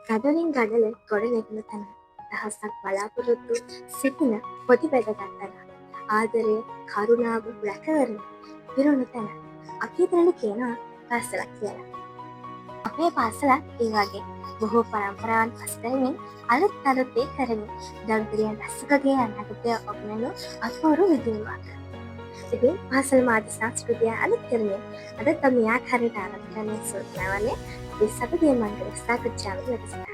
ගඩොලින් ගඩල ගොඩනැගෙන තැන දහසක් බලාපොරොත්තු සිටින පොඩි වැදගත්තන ආදරය කරුණාව රැකවරණ පිරුණු තැන අපි එතනට කියනවා පාසලක් කියලා. අපේ පාසලක් ඒ වගේ බොහෝ පරම්පරාවන් පස් කරමින් අලුත් අලුත් දේ කරමින් දරුදරියන් රැසකගේ අනාගතය ඔබනනු අපූරු විදිනවා. ඉතින් පාසල් මාධ්‍ය සංස්කෘතිය අලුත් කරමින් අද තම ආකාරයට ආරම්භ කරන සූත්‍රවන්නේ සතතිය මංගල සාකච්ඡාව වැඩසටහන.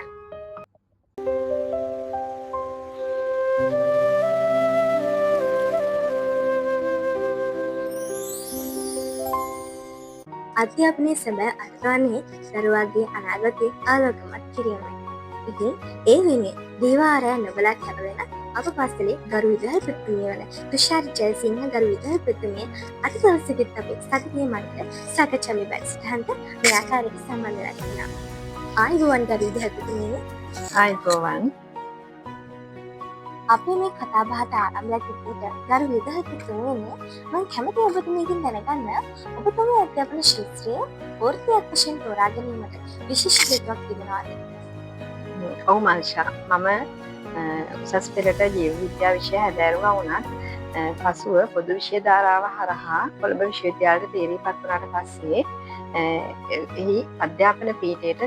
අධ්‍යාපනයේ සැබෑ අර්ථවන්නේ දරුවාගේ අනාගතය ආලෝකමත් කිරීමයි. ඉතින් ඒ වෙනුවෙන් දේවාරය නොබලා කැපවෙන අප පාසලේ ගරු විදුහල්පතිතුමිය වන තුෂාර ජයසිංහ ගරු විදුහල්පතිතුමිය අද දවසේදීත් අපේ සතතිය මංගල සාකච්ඡාවේ වැඩසටහනට මේ ආකාරයට සම්බන්ධ වෙලා ඉන්නවා. ආයුබෝවන් ගරු විදුහල්පතිතුමිය. ආයුබෝවන්. අපේ මේ කතා බහට ආරම්භයක් විදිහට ගරු විදුහල්පතිතුමියනේ මම කැමති ඔබතුමියකින් දැනගන්න ඔබතුමිය අධ්‍යාපන ක්ෂේත්‍රයේ වෘත්තියක් වශයෙන් තෝරා ගැනීමට විශේෂ හේතුවක් තිබෙනවාද? ඔව් මාෂා, මම උසස් පෙළට ජීව විද්‍යා විෂය හැදෑරුවා වුණත් පසුව පොදු විෂය ධාරාව හරහා කොළඹ විශ්වවිද්‍යාලයට තේරීපත් වුණාට පස්සේ එහි අධ්‍යාපන පීඨයට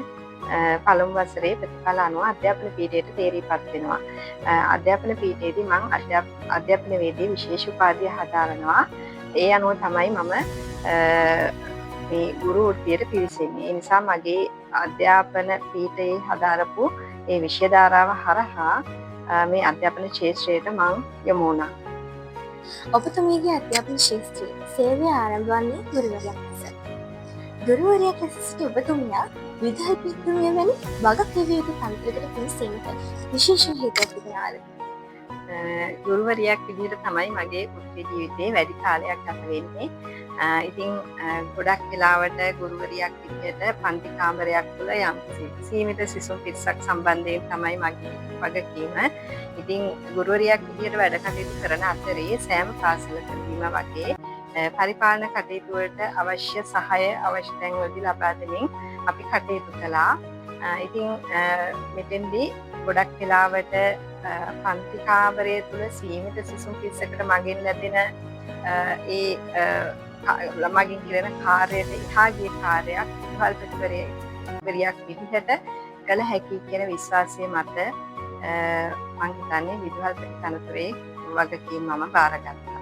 පළමු වසරේ ප්‍රතිඵල අනුව අධ්‍යාපන පීඨයට තේරීපත් වෙනවා. අධ්‍යාපන පීඨයේදී මම අධ්‍යාපනවේදී විශේෂ උපාධිය හදාරනවා. ඒ අනුව තමයි මම මේ ගුරු වෘත්තියට පිවිසෙන්නේ. ඒ නිසා මගේ අධ්‍යාපන පීඨයේ හදාරපු ඒ විෂය ධාරාව හරහා මේ අධ්‍යාපන ක්ෂේත්‍රයට මම යොමු වුණා. ඔබතුමියගේ අධ්‍යාපන ක්ෂේත්‍රයේ සේවය ආරම්භ වන්නේ ගුරුවරයෙක් ලෙස. ගුරුවරයෙක් ලෙස සිටි ඔබතුමිය විදුහල්පතිතුමිය වැනි වගකිව යුතු තන්ත්‍රයකට පිවිසීමට විශේෂ හේතුවක් තිබෙනවාද? ගුරුවරියක් විදිහට තමයි මගේ වෘත්ති ජීවිතේ වැඩි කාලයක් ගත වෙන්නේ. ඉතින් ගොඩක් වෙලාවට ගුරුවරියක් විදිහට පන්ති කාමරයක් තුළ යම් සීමිත සිසුන් පිරිසක් සම්බන්ධයෙන් තමයි මගේ වගකීම. ඉතින් ගුරුවරියක් විදිහට වැඩ කටයුතු කරන අතරේ සෑම පාසලකදීම වගේ පරිපාලන කටයුතු වලට අවශ්‍ය සහාය අවශ්‍ය තැන්වලදී ලබා දෙමින් අපි කටයුතු කළා. ඉතින් මෙතෙන්දී ගොඩක් වෙලාවට පන්ති කාමරය තුළ සීමිත සිසුන් පිරිසකට මගෙන් ලැබෙන ඒ ළමගින් කරන කාර්යයට එහා ගිය කාර්යයක් විදුහල්පතිවරියක් විදිහට කළ හැකි කියන විශ්වාසය මත මම හිතන්නේ විදුහල්පති තනතුරේ වගකීම මම බාරගත්තා.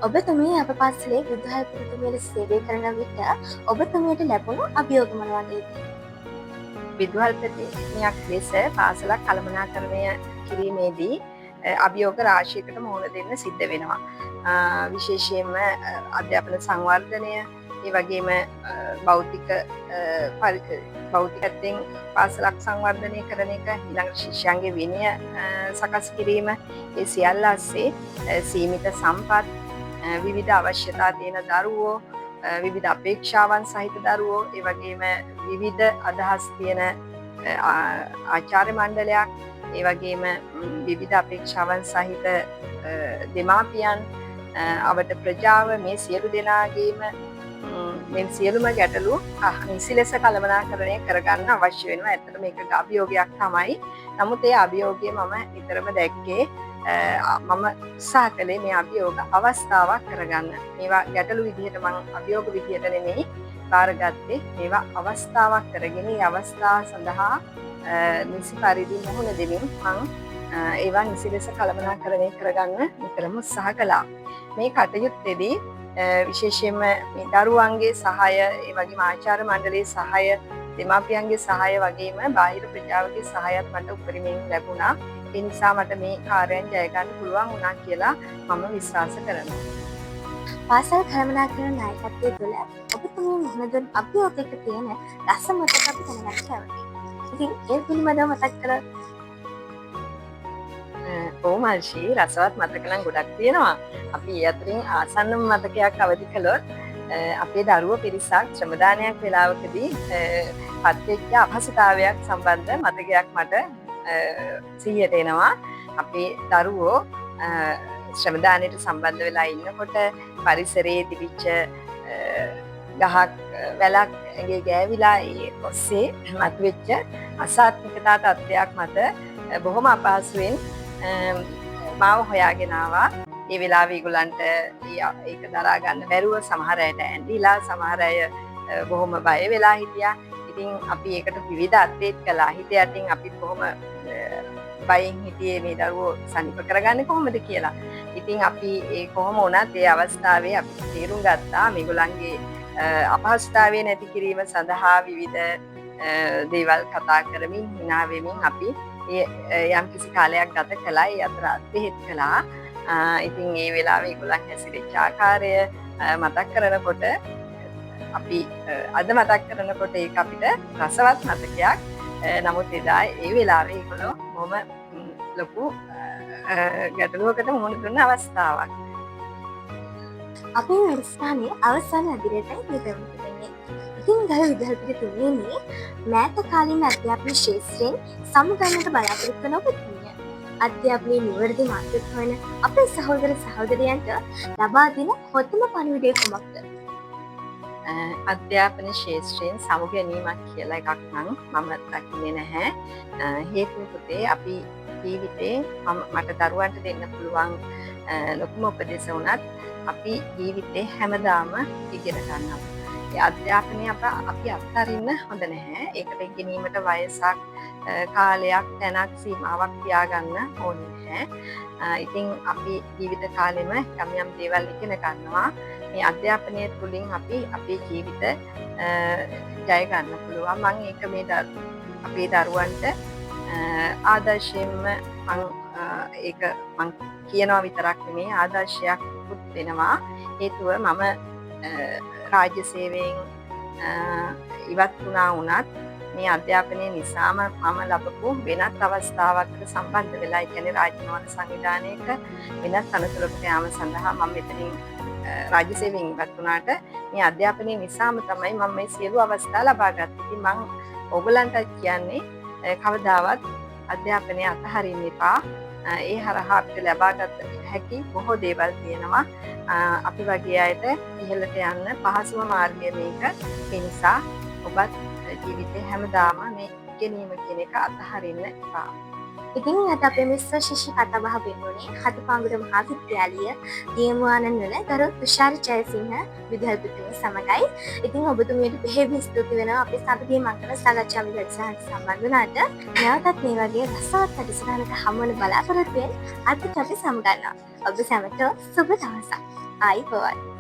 ඔබතුමිය අප පාසලේ විදුහල්පතිතුමිය ලෙස සේවය කරන විට ඔබතුමියට ලැබුණු අභියෝග මොනවාද? විදුහල්පතිනියක් ලෙස පාසලක් කළමනාකරණය කිරීමේදී අභියෝග රාශියකට මුහුණ දෙන්න සිද්ධ වෙනවා. විශේෂයෙන්ම අධ්‍යාපන සංවර්ධනය, ඒ වගේම භෞතිකත්වයෙන් පාසලක් සංවර්ධනය කරන එක, ඊළඟට ශිෂ්‍යයන්ගේ විනය සකස් කිරීම, ඒ සියල්ල අස්සේ සීමිත සම්පත්, විවිධ අවශ්‍යතා තියෙන දරුවෝ, විවිධ අපේක්ෂාවන් සහිත දරුවෝ, ඒ වගේම විවිධ අදහස් තියෙන ආචාර්ය මණ්ඩලයක්, ඒ වගේම විවිධ අපේක්ෂාවන් සහිත දෙමාපියන්, අවට ප්‍රජාව, මේ සියලු දෙනාගේම මේ සියලුම ගැටලු නිසි ලෙස කළමනාකරණය කරගන්න අවශ්‍ය වෙනවා. ඇත්තට මේක අභියෝගයක් තමයි. නමුත් ඒ අභියෝගය මම නිතරම දැක්කේ මම උත්සාහ කළේ මේ අභියෝග අවස්ථාවක් කරගන්න. මේවා ගැටලු විදිහට මම අභියෝග විදිහට නෙමෙයි බාරගත්තේ. මේවා අවස්ථාවක් කරගෙන මේ අවස්ථාව සඳහා නිසි පරිදි මුහුණ දෙමින් මම ඒවා නිසි ලෙස කළමනාකරණය කරගන්න නිතරම උත්සාහ කළා. මේ කටයුත්තේදී විශේෂයෙන්ම මේ දරුවන්ගේ සහාය, ඒ වගේම ආචාර්ය මණ්ඩලයේ සහාය, දෙමාපියන්ගේ සහාය වගේම බාහිර ප්‍රජාවගේ සහායත් මට උපරිමයෙන් ලැබුණා. ඒ නිසා මට මේ කාර්යයන් ජය ගන්න පුළුවන් වුණා කියලා මම විශ්වාස කරනවා. පාසල් කළමනාකරණ නායකත්වයේ තුළ ඔබතුමිය මුහුණ දුන් අභියෝගයක තියෙන රස මතක අපි දැනගන්න කැමතියි. ඉතින් ඒ පිළිබඳව මතක් කරලා. ඔව් මාර්ෂී, රසවත් මතක නම් ගොඩක් තියෙනවා. අපි ඒ අතරින් ආසන්නම මතකයක් අවදි කළොත් අපේ දරුවෝ පිරිසක් ශ්‍රමදානයක් වෙලාවකදී පත්වෙච්ච අපහසුතාවයක් සම්බන්ධ මතකයක් මට සිහියට එනවා. අපේ දරුවෝ ශ්‍රමදානයට සම්බන්ධ වෙලා ඉන්නකොට පරිසරයේ තිබිච්ච ගහක් වැලක් ඇගේ ගෑවිලා ඒ ඔස්සේ මතුවෙච්ච අසාත්මිකතා තත්ත්වයක් මත බොහොම අපහසුවෙන් මාව හොයාගෙන ආවා. ඒ වෙලාවේ ඒගොල්ලන්ට ඒක දරා ගන්න බැරුව සමහර අයට ඇඬිලා සමහර අය බොහොම බය වෙලා හිටියා. ඉතින් අපි ඒකට විවිධ අත්දේත් කළා. හිත යටින් අපිත් බොහොම බයෙන් හිටියේ මේ දරුවෝ සනීප කරගන්නේ කොහොමද කියලා. ඉතින් අපි ඒ කොහොම වුණත් ඒ අවස්ථාවේ අපි තේරුම් ගත්තා මේගොල්ලන්ගේ අපහසුතාවය නැති කිරීම සඳහා විවිධ දේවල් කතා කරමින් hina වෙමින් අපි යම්කිසි කාලයක් ගත කළා. ඒ අතර අත්දෙහෙත් කළා. ඉතින් ඒ වෙලාවේ ඒගොල්ලන් හැසිරෙච්ච ආකාරය මතක් කරනකොට අපි අද මතක් කරනකොට ඒක අපිට රසවත් මතකයක්. නමුත් එදා ඒ වෙලාවේ ඒගොල්ලෝ බොහොම ලොකු ගැටලුවකට මුහුණ දුන්න අවස්ථාවක්. අපේ වැඩසටහනේ අවසාන අදිරටයි මෙතනට වෙන්නේ. ඉතින් ගල් විදුහල්පති තුනේදී මෑත කාලීන අධ්‍යාපන ශාස්ත්‍රයෙන් සමුගන්නට බලාපොරොත්තු වන ඔබතුමිය අධ්‍යාපනයේ නිවැරදි මාතෘකාව වන අපේ සහෝදර සහෝදරියන්ට ලබා දෙන හොඳම පණිවිඩය කුමක්ද? අධ්‍යාපන ශාස්ත්‍රයෙන් සමු ගැනීමක් කියලා එකක් නම් මම දකින්නේ නැහැ. හේතුව පුතේ අපි ජීවිතේ මට දරුවන්ට දෙන්න පුළුවන් ලොකුම උපදෙස උනත් අපි ජීවිතේ හැමදාම ඉගෙන ගන්නවා. ඒ අධ්‍යාපනය අපි අත්හරින්න හොඳ නැහැ. ඒකට ඉගෙනීමට වයසක් කාලයක් තැනක් සීමාවක් තියාගන්න ඕනේ නැහැ. ඉතින් අපි ජීවිත කාලෙම යම් යම් දේවල් ඉගෙන ගන්නවා. මේ අධ්‍යාපනය තුළින් අපි අපේ ජීවිත ජය ගන්න පුළුවන්. මම ඒක මේ අපේ දරුවන්ට ආදර්ශයෙන්ම ඒක මං කියනවා විතරක් නෙමෙයි ආදර්ශයක් වෙනවා. හේතුව මම රාජ්‍ය සේවයෙන් ඉවත් වුණා වුණත් මේ අධ්‍යාපනය නිසාම මම ලබපු වෙනත් අවස්ථාවකට සම්බන්ධ වෙලා, ඒ කියන්නේ රාජ්‍ය නෝන සංවිධානයක වෙනත් අනතුරකට යාම සඳහා මම මෙතනින් රාජ්‍ය සේවයෙන් ඉවත් වුණාට මේ අධ්‍යාපනය නිසාම තමයි මම මේ සියලු අවස්ථා ලබා ගත්තේ. ඉතින් මම ඕගලන්ට කියන්නේ කවදාවත් අධ්‍යාපනය අතහරින්න එපා. ඒ හරහා අපිට ලබාගත හැකි බොහෝ දේවල් තියෙනවා. අපි වගේ අයට ඉහළට යන්න පහසුම මාර්ගය මේක. ඒ නිසා ඔබත් ජීවිතේ හැමදාම මේ ඉගෙනීම කියන එක අතහරින්න එපා. ඉතින් අද අපේ මිශ්‍ර ශිෂ්‍ය කතාබහ වෙනුනේ හතපාංගුර මහා විද්‍යාලීය දියමුවානන් වල ගරු තුෂාර ජයසිංහ විදුහල්පතිතුමිය සමගයි. ඉතින් ඔබතුමියට බෙහෙවින් ස්තුති වෙනවා අපේ සමගිය මංගල සාකච්ඡා වැඩසටහනට සම්බන්ධ වුණාට. නැවතත් මේ වගේ රසවත් වැඩසටහනක හමු වෙන බලාපොරොත්තු වෙන අදට අපි සමගන්නවා. ඔබ සැමට සුබ දවසක්. ආයිබෝවන්.